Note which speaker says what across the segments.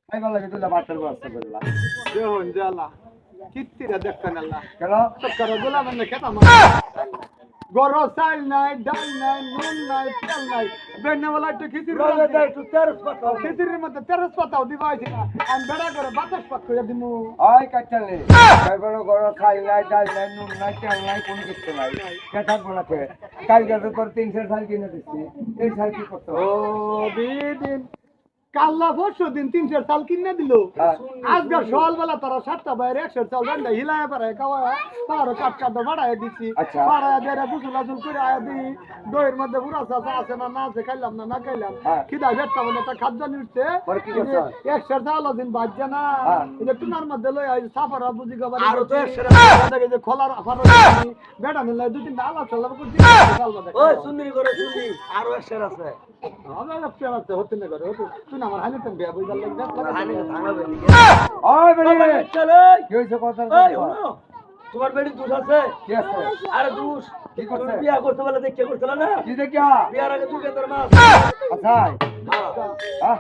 Speaker 1: খাইবা লাগে তুই ভাতের ব্যবস্থা করলা
Speaker 2: দেখুন জ্বালা কিত্তিরা দেখতেন আল্লাহ
Speaker 1: কেন
Speaker 2: সরকার গোলা মানে খেতাম গরো চাল নাই ডাল নাই নুন নাই তেল নাই বেনাওয়ালা একটু খিচুড়ির মধ্যে তেরস পাতাও দিবা হয়েছে না আমি বেড়া করে বাতাস পাত করে দিমু
Speaker 1: ওই কাটলে খাইবার গরো খাই নাই ডাল নাই নুন নাই তেল নাই কোনো কিছু নাই কে থাকবো না কে কালকে তো তোর 300 সাল কিনে দিচ্ছি এই সাল কি করতে
Speaker 2: ও দিন কাল্লা পরশু দিন 300 চাল কিনে দিল আজকাল সকালবেলা তারা 7টা বাইরে 100 চাল রান্না হিলায় পারে খাওয়া তারও কাট বাড়ায় দিচ্ছি
Speaker 1: আচ্ছা।
Speaker 2: বাড়ায় দিয়ে বুঝুল আজুল করে আয়া দিই দইয়ের মধ্যে পুরা চাষা আছে না না আছে খাইলাম না না খাইলাম খিদা ভেটটা বলে একটা খাদ্য নিচ্ছে
Speaker 1: পরে কি করছো?
Speaker 2: 100 চাল দিন বাজছে না এটা টুনার মধ্যে লই আই সাফারা বুঝি গবার
Speaker 3: আরো তো 100
Speaker 2: যে খোলার ফারা বেটা নিলে দুই তিনটা আলাপ চালাব করছি চাল বাদে
Speaker 3: ওই সুন্দরী করে শুনি আরো 100 আছে
Speaker 2: আমি লাগছে লাগছে হতে না করে হতে তুই না আমার হানিতেন বিয়া বুঝার লাগবে
Speaker 3: হানি ভাঙাবে
Speaker 1: ওই বেড়ি
Speaker 3: চলে
Speaker 1: কি হইছে কথা
Speaker 3: ওই শুনো তোমার বেড়ি দুধ আছে
Speaker 1: কি আছে
Speaker 3: আরে দুধ
Speaker 1: কি করছে?
Speaker 3: বিয়া করতে বলে দেখতে করছিল না
Speaker 1: কি দেখিয়া
Speaker 3: বিয়ার আগে তুই তোর মা
Speaker 1: আচ্ছা হ্যাঁ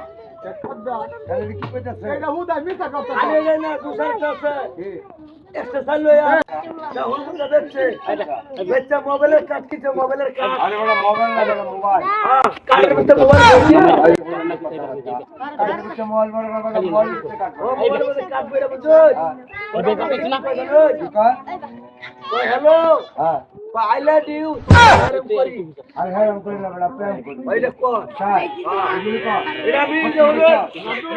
Speaker 2: খদ্দা
Speaker 1: তাহলে কি কইতাছে
Speaker 2: এটা হুদাই মিথ্যা কথা
Speaker 3: আরে যাই না দুধ আছে
Speaker 1: কি
Speaker 3: একটা চাল লইয়া যা হুল করে দেখছে বেচ্চা মোবাইলের কাট কিছে মোবাইলের কাট
Speaker 1: আরে বড় মোবাইল না বড় মোবাইল
Speaker 3: কাটের মধ্যে মোবাইল ধরিয়া
Speaker 1: কাটের ভিতরে মোবাইল বড় না বড় মোবাইল ভিতরে কাটো
Speaker 3: ও মোবাইলের মধ্যে কাট বইরা বুঝছো
Speaker 1: কি কয়
Speaker 3: ওই হ্যালো
Speaker 1: হ্যাঁ
Speaker 3: আই লাভ ইউ করি
Speaker 1: আরে হ্যাঁ আমি করি না বড় প্রেম করি
Speaker 3: ওই দেখো
Speaker 1: স্যার এগুলি কর
Speaker 3: এটা আমি যে হলো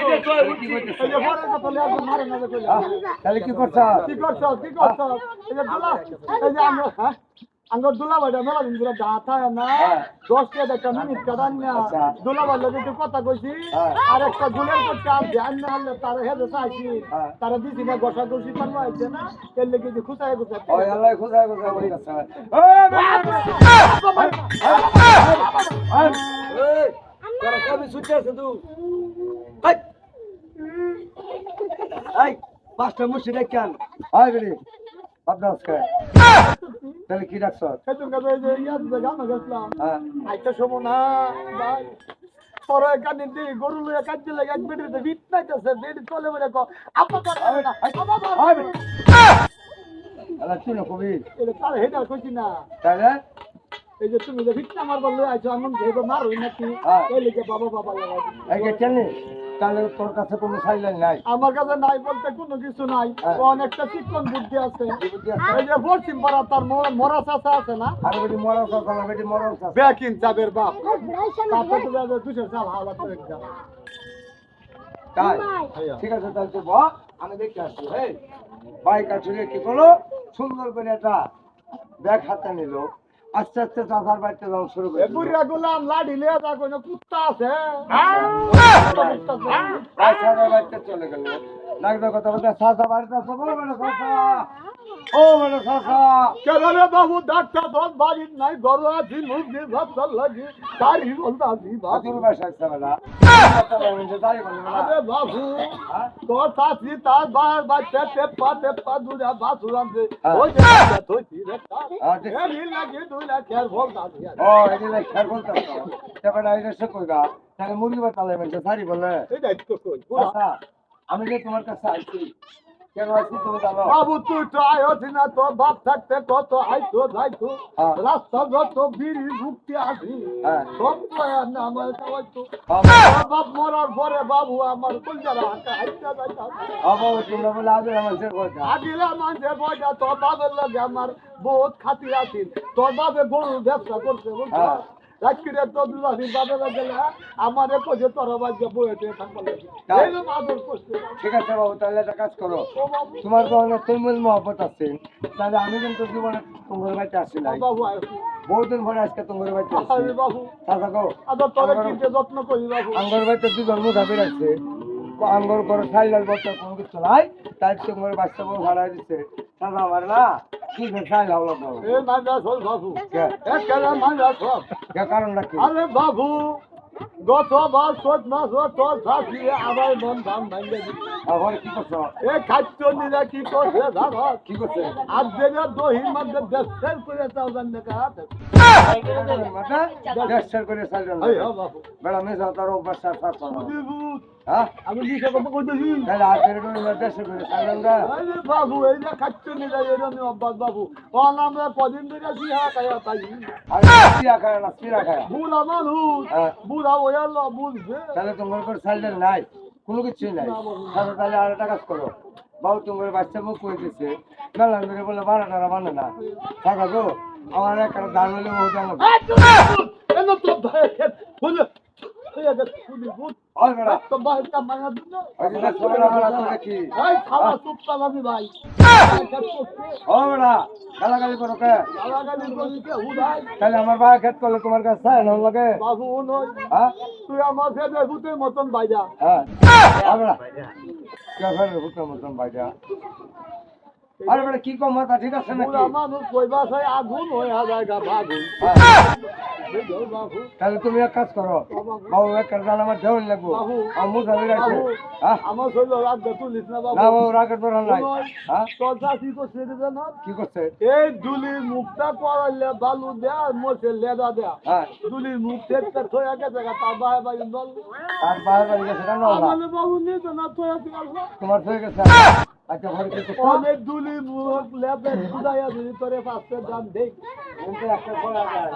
Speaker 3: এটা তো
Speaker 1: কি কইতেছ
Speaker 2: এই যে বড় কথা লিয়া মারে না কইলা
Speaker 1: তাহলে কি করছ
Speaker 2: কি করছ এই যে দুলা এই যে আমরা হ্যাঁ আঙ্গর দুলা বাড়া মেলা দিন ধরে গাথা না 10 টা একটা মিনিট কাটান না দুলা বাড়া লগে একটু কথা কইছি আর একটা গুলের করতে আর ধ্যান না হলে তার হেদে চাইছি তার দিছি না গসা গসি করবা আছে না এর লাগি যে খুশায় খুশায়
Speaker 1: ওই আল্লাহ খোদাই খোদাই বলতাছে
Speaker 3: এই তোরা কবে ছুটে আছে তুই এই এই পাঁচটা মুশিদে কেন
Speaker 1: ওই বেড়ি আপনার তাহলে কি রাখছ
Speaker 2: সেদিন কাছে এই যে ইয়াদ গানা গেছিলাম
Speaker 1: হ্যাঁ
Speaker 2: আইতে সময় না ভাই পরে কানে দি গরু লইয়া কাজে লাগে এক বেডিতে বিট নাইতেছে বেডি চলে বলে কো আপা কর না আপা কর
Speaker 1: ওই বেড়ি আল্লাহ তুই না কবি
Speaker 2: এটা তার হেডা কইছি না
Speaker 1: তাহলে
Speaker 2: এই যে তুমি যে ভিটনা মারবার লই আইছো আমি যেবা মারই নাকি এই লিখে বাবা বাবা লাগাই
Speaker 1: এই যে কেনে তাহলে তোর কাছে কোনো সাইলেন নাই
Speaker 2: আমার কাছে নাই বলতে কোনো কিছু নাই অনেকটা চিকন বুদ্ধি আছে এই যে পশ্চিম পাড়া তার মরা চাচা আছে না
Speaker 1: আর বেটি মরল কথা না বেটি মরল কথা
Speaker 2: ব্যাকিং চাবের বাপ তারপর তো যাবে দুশো চাল হাওলা করে যাবে
Speaker 1: তাই ঠিক আছে তাহলে তো আমি দেখতে আসছি এই বাইক আসলে কি করলো সুন্দর করে একটা ব্যাগ হাতে নিল আস্তে আস্তে চাষার বাড়িতে যাওয়া শুরু করে দিল।
Speaker 2: বুড়া গোলাম লাঠি লিয়ে যা কোনো কুত্তা আছে
Speaker 1: চাষার বাড়িতে চলে গেল লাগবে কথা বলতে চাষা বাড়িতে আছে বলো মানে চাষা ও মানে চাষা
Speaker 2: কেন বাবু ডাক্তার তোর বাড়ির নাই গরু আছি মুখ দিয়ে ভাত লাগি তারি বলতে আছি
Speaker 1: বাদুর বাসা আছে বেলা তাই বলবে না
Speaker 2: আরে বাবু তোর চাষি তার বাচ্চা টেপা দুরা বাসুর আনছে ওই যে ধরছি রে এই লাগে দুই লাখ আর বলতা আছি
Speaker 1: ও এগুলা খেয়াল বলতে তারপরে আইসে কইবা তাহলে মুরগি বাতালে মানে সারি বলে
Speaker 2: এটাই তো কই
Speaker 1: চাষা আমি যে তোমার কাছে আইছি কেন আইছি তুমি জানো
Speaker 2: বাবু তুই তো আয়োছি না তোর বাপ থাকতে কত আইতো যাইতো রাস্তা যত বিড়ি ঢুকতে আসি সব না আমার হয়তো বাপ মরার পরে বাবু আমার কলজারা হাতে হাইতে যাইতা
Speaker 1: আবার তোমরা বলে আগে মানুষের কথা
Speaker 2: আগিলা মানুষের বয়সা তোর বাপের লগে আমার বহুত খাতি আছিল তোর বাপে গরুর ব্যবসা করছে বুঝছো রাজকিরে তো দুলাভির বাপের গেলে আমার কইছে তোর বাজে বইতে থাকবার লাগে এইরকম আদর করছে
Speaker 1: ঠিক আছে বাবু তাহলে একটা কাজ করো তোমার তো অনেক তুমুল মহব্বত আছে তাহলে আমি কিন্তু জীবনে তোমার বাড়িতে আসি নাই
Speaker 2: বাবু আইছি
Speaker 1: বহুদিন পরে আজকে তোমার বাড়িতে আসি
Speaker 2: আরে বাবু
Speaker 1: চাচা গো
Speaker 2: আদর তোরে কিনতে যত্ন করি বাবু
Speaker 1: আঙ্গর বাড়িতে দুজন মুসাফির আছে আঙ্গর করে সাইলাল বছর কোনো কিছু নাই তাই তোমার বাচ্চা বউ ভাড়া দিচ্ছে চাচা আমার না কি সাইল হলো তো
Speaker 2: এ মাঝা সব বাবু একেবারে মাঝা সব
Speaker 1: কারণটা কি
Speaker 2: আরে বাবু গতবার 14 মাস তোর সাথী আমার মন দাম ভাঙে দিচ্ছে
Speaker 1: আবার কি করছো
Speaker 2: এ খাদ্য নিলে কি করছে জানো
Speaker 1: কি করছে
Speaker 2: আর যেটা দহির মধ্যে দেশের করে তাও জানলে কাহাতে
Speaker 1: দেড় করে সাইল
Speaker 2: এই বাবু
Speaker 1: বেড়া মেজা তার অভ্যাস আর হ্যাঁ
Speaker 2: আমি দিশা কথা কইতেছি
Speaker 1: তাহলে আজকের কোনো দেশে করে সাইলেন্ডা
Speaker 2: আরে বাবু এই যে খাচ্ছ নি যাই এরকম অভ্যাস বাবু ওন আমরা কদিন ধরে জিহা খায়া তাই
Speaker 1: আর সিরা খায় না সিরা খায়
Speaker 2: বুড়া মানুষ বুড়া ওয়াল্লা বুঝবে
Speaker 1: তাহলে তোমার করে সাইলেন্ড নাই কোনো কিছুই নাই তাহলে আর একটা কাজ করো বাবু তোমার বাচ্চা মুখ করে দিচ্ছে মেলা করে বলে বানাটা মানে না থাকা তো আমার একটা দান হলে ও জানো
Speaker 2: এন তো ভাই বুঝলে এই যে শুনি বুঝ
Speaker 1: ওই বেড়া
Speaker 2: তো ভাই কা মানা দিন
Speaker 1: ওই যে ছোটরা বেড়া তোকে কি
Speaker 2: এই খাওয়া চুপ পালাবি ভাই
Speaker 1: ও বেড়া গালাগালি করো কে
Speaker 2: গালাগালি করি কে হুদাই
Speaker 1: তাহলে আমার ভাই খেত করলে তোমার কাছে চাই না লাগে
Speaker 2: বাবু নই
Speaker 1: হ্যাঁ
Speaker 2: তুই আমার সাথে ভূতের মতন বাইজা
Speaker 1: হ্যাঁ বেড়া কে ফেলে হুকুম মতন ভাইজা আরে বেড়া কি কম মাথা ঠিক আছে নাকি
Speaker 2: বুড়া মানুষ কইবা চাই আগুন হয়ে জায়গা ভাগুন বাবু
Speaker 1: তাহলে তুমি এক কাজ করো বাবু এক কাজ আমার দেওয়াল লাগবো আমার মুখা বেড়াইছে হ্যাঁ
Speaker 2: আমার শরীর রাগ তুলিস না বাবু
Speaker 1: না বাবু রাগের দরকার নাই হ্যাঁ
Speaker 2: তোর চাষি করছে না
Speaker 1: কি করছে
Speaker 2: এই দুলির মুখটা করাইলে বালু দেয়া মোছে লেদা দেয়া
Speaker 1: হ্যাঁ
Speaker 2: দুলির মুখ থেকে থয়ে গেছে তার বাহে বাড়ি বল
Speaker 1: আর বাইরে বাড়ি গেছে কেন
Speaker 2: আমাদের বাবু নিয়ে তো না থয়ে গেছে
Speaker 1: তোমার হয়ে গেছে আচ্ছা ঘরে কি করছো
Speaker 2: অনেক দুলি মুখ লেপে সুদাইয়া দিলি তোরে পাঁচটা দাম দেখ
Speaker 1: কিন্তু একটা পড়া যায়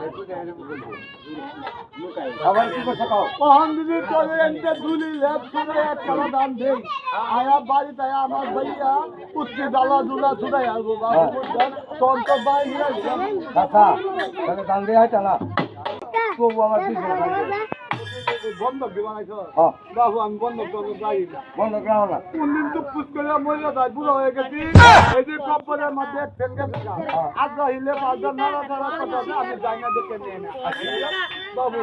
Speaker 1: আবার কি করছো কাও
Speaker 2: কখন দিদি তোরে একটা দুলি লেপ সুদে এক কালা দাম দেখ আয়া বাড়ি তাই আমার ভাইয়া উচ্চে ডালা দুলা সুদাই আসবো বাবু তোর তো বাইরে
Speaker 1: আচ্ছা তাহলে দাম দিয়ে হয় না তবু আমার দিছে
Speaker 2: বন্ধক দিবা নাই তো
Speaker 1: হ্যাঁ
Speaker 2: বাবু আমি বন্ধক করবো যাই না
Speaker 1: বন্ধ করাও না
Speaker 2: কোনদিন তো পুষ করে মরে যায় বুড়ো হয়ে গেছি এই যে কপ্পরের মধ্যে ফেলকে ফেলা আজ হিলে পাঁচজন নাড়া নাড়া কথা আমি যাই না দেখে নিয়ে না বাবু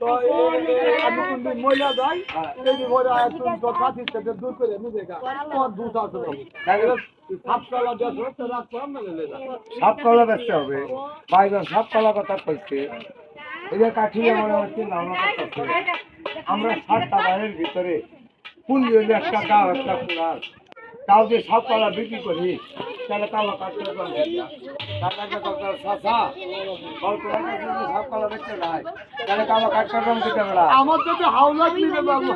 Speaker 2: তো আমি কোনদিন মহিলা যাই এই যে মরে তুমি তো কাছিস থেকে দূর করে নিয়ে দেখা তোমার দুধ আছে সাততলা দেশ হচ্ছে রাত কম না লেলে যা
Speaker 1: সাপকলা বেচতে হবে বাইজন সাপকলা কথা কইছে এটা কাঠিয়ে মনে হচ্ছে নামা করতেছে আমরা 60টা বাইরের ভিতরে পুঁজি হইলে একটা গাও একটা পুরার তাও যে সাপকলা বিক্রি করি তাহলে কালো কাটতে পারবে সাপকলা বেচতে নাই তাহলে কালো কাটতে দিতে বেড়া
Speaker 2: আমার তো হাওলাত নিবে বাবু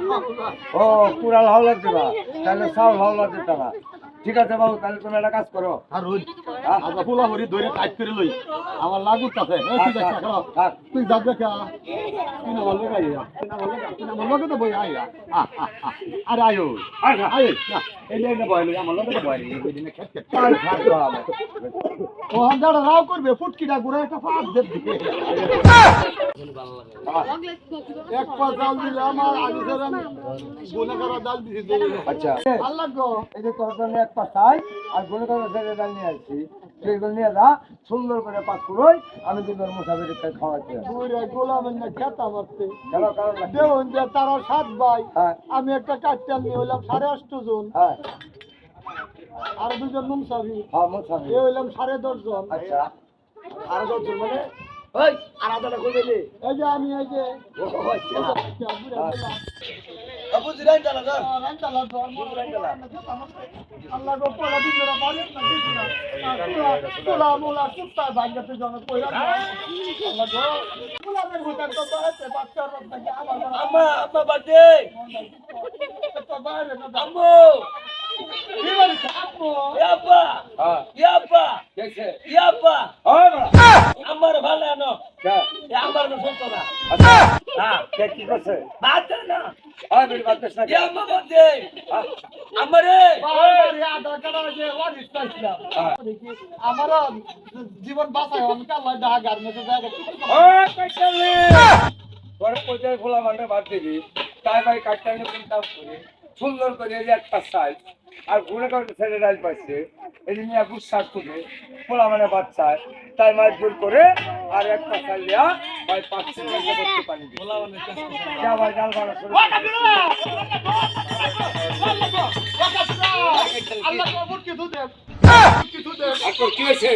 Speaker 1: ও কুড়াল হাওলাত দিবা তাহলে চাউল হাওলাত দিতে না ঠিক আছে বাবু তাহলে তুমি একটা কাজ করো
Speaker 2: আর ওই আগে পোলা হরি ধরে টাইট করে লই আমার লাগুত আছে
Speaker 1: থাক
Speaker 2: তুই যা দেখা তুই না বলবে গাই তুই না বলবে তো বই আইয়া আরে আয়ো
Speaker 1: আচ্ছা
Speaker 2: আয় না এই যে না বইলে আমার লগে তো বইলে এই দিনে খেত খেত ও হাজার রাও করবে ফুটকিটা গুড়া একটা ফাঁক দে দিবে এক পা জাল দিলে আমার আগে ধরে গুনা করা জাল দিছি
Speaker 1: আচ্ছা
Speaker 2: আল্লাহ গো
Speaker 1: এই যে তোর জন্য এক পাশ চাই আর গুলো করে ছেড়ে ডাল নিয়ে আসছি সেইগুলো নিয়ে যা সুন্দর করে পাক করোই আমি দুজন মুসাফির খাওয়াচ্ছি
Speaker 2: পুরো গোলামের না খেতা মারতে
Speaker 1: কেন কারণ
Speaker 2: দেখুন যে তারা 7 ভাই
Speaker 1: হ্যাঁ
Speaker 2: আমি একটা কাটটাল নিয়ে হইলাম 8.5 জন
Speaker 1: হ্যাঁ
Speaker 2: আর দুজন মুসাফির
Speaker 1: হ্যাঁ মুসাফির
Speaker 2: এ হইলাম 10.5 জন
Speaker 1: আচ্ছা
Speaker 3: আর দশ জন মানে ওই আর আদাটা কই দিলি
Speaker 2: এই যে আমি এই যে
Speaker 3: আবু জিরাই চালা যা
Speaker 2: আল্লাহ গো পোলা দিনরা বাড়ি না দিনা পোলা মোলা কুত্তা ভাগ্যতে জন কইরা আল্লাহ গো পোলাদের ভুতার তো বাড়তে বাচ্চার নাকি আমার
Speaker 3: আম্মা আম্মা বাদে
Speaker 2: তো বাইরে না
Speaker 3: আম্মু
Speaker 2: কি বলিস আপু
Speaker 3: ইয়াপা
Speaker 1: হ্যাঁ
Speaker 3: ইয়াপা
Speaker 1: দেখছে
Speaker 3: ইয়াপা
Speaker 1: ওই বড়া
Speaker 3: আমার ভালো না
Speaker 1: কে
Speaker 3: আমার না শুনতো না
Speaker 1: আচ্ছা হ্যাঁ কে কি করছে
Speaker 3: বাদে না
Speaker 1: ওই মেরি বাত না
Speaker 3: ইয়াম্মা বাদে আমারে
Speaker 2: বাড়ি আধার কার্ড যে ওয়ারিস পাইছিলাম
Speaker 1: হ্যাঁ
Speaker 2: আমার জীবন বাঁচায় অনেক আল্লাহ ডাহা গার্মেন্টে জায়গা
Speaker 1: ওই কাটলে তোর পয়সায় খোলা মানে বাদ দিবি তাই ভাই কাটতে কোন কাম করে সুন্দর করে এই একটা সাইজ আর গুণে করে ছেড়ে ডাল পাইছে এই নিয়ে বুঝাস করে খোলা মানে বাচ্চায় তাই মাছ জোর করে আর একটা সাইজ লিয়া ভাই 5 মিনিট করতে পারি খোলা মানে যা ভাই ডাল ভাড়া করে
Speaker 2: আল্লাহ কবর কি দুধে
Speaker 1: আর তোর কি হয়েছে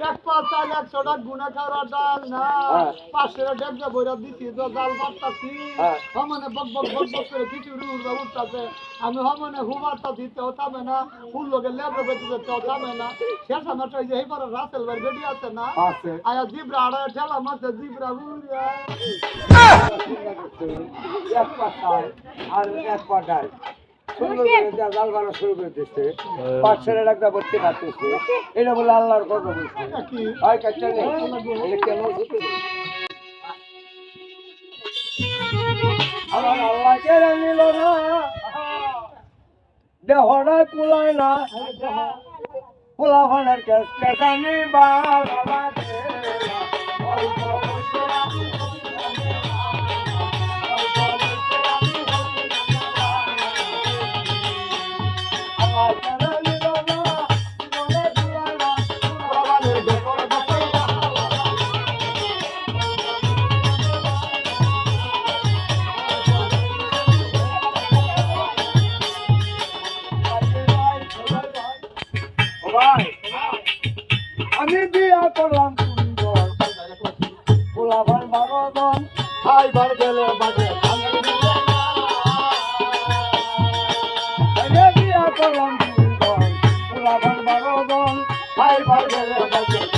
Speaker 2: এক পাঁচ চাল 100 টাকা গুনা খাওয়ার ডাল না
Speaker 1: হ্যাঁ।
Speaker 2: 500 ডেবজা বইরা দিছি তো ডাল বাটতাছি
Speaker 1: হ্যাঁ।
Speaker 2: হমনে বক বক বক বক করে কিছু রুড়া উঠতাছে আমি হমনে হুবারটা দিতে হতামে না ফুল লগে লেবরে বেঁচে হতামে না শেষ আমার তো এই যে এইবার রাসেল ভাই বেডি আছে না
Speaker 1: আছে
Speaker 2: আয়া জিব্রা আড়া ঠেলা মারতে জিব্রা বুড়া
Speaker 1: এক পাতায় আর এক পাতায় সুন্দর করে যা জাল বানা শুরু করে দিচ্ছে 500 টাকা ভর্তি পাচ্ছে এটা বলে আল্লাহর কথা বলছে
Speaker 2: কি
Speaker 1: হয় কাচ্চা নেই এটা কেন হচ্ছে আমার আল্লাহ কেড়ে নিল না দেহটা কুলায় না পোলা ফানের কেসানি বাবা আমি বিয়া করলাম সুন্দর পোলাভার 12 জন
Speaker 2: হাই বার গেলে বাজে
Speaker 1: আমি বিয়া করলাম সুন্দর পোলাভার 12 জন
Speaker 2: হাই বার গেলে বাজে